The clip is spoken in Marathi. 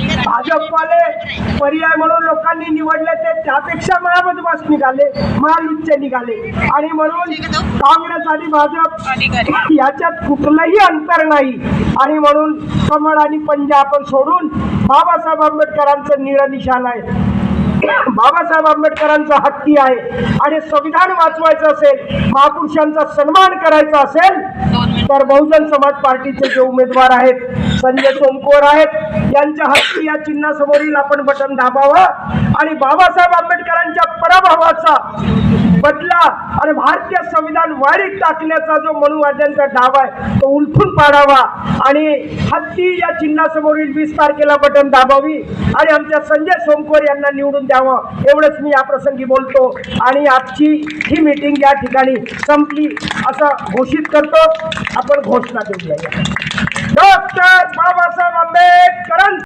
भाजपवाले पर्याय म्हणून लोकांनी निवडले ते त्यापेक्षा महाबदमाश निघाले, महालुच्चे निघाले आणि म्हणून काँग्रेस आणि भाजप याच्यात कुठलंही अंतर नाही आणि म्हणून कमळ आणि पंजा आपण सोडून बाबासाहेब आंबेडकरांचं निळं निशाण आहे, बाबासाहेब आंबेडकरांचा हत्ती आहे आणि संविधान वाचवायचं असेल, महापुरुषांचा सन्मान करायचा असेल तर बहुजन समाज पार्टीचे जे उमेदवार आहेत संजय सोमकोर आहेत यांच्या हत्ती या चिन्हासमोरील आपण बटन दाबावं आणि बाबासाहेब आंबेडकरांच्या पराभवाचा बदला आणि भारतीय संविधान वारीत टाकण्याचा जो मनुवाद्यांचा डाव आहे तो उलथून पाडावा आणि हत्ती या चिन्हासमोरील 20 तारखेला बटन दाबावी आणि आमच्या संजय सोमकोर यांना निवडून द्यावं एवढंच मी या प्रसंगी बोलतो आणि आजची ही मीटिंग या ठिकाणी संपली असं घोषित करतो. आपण घोषणा देऊया. डॉक्टर बाबासाहेब आंबेडकर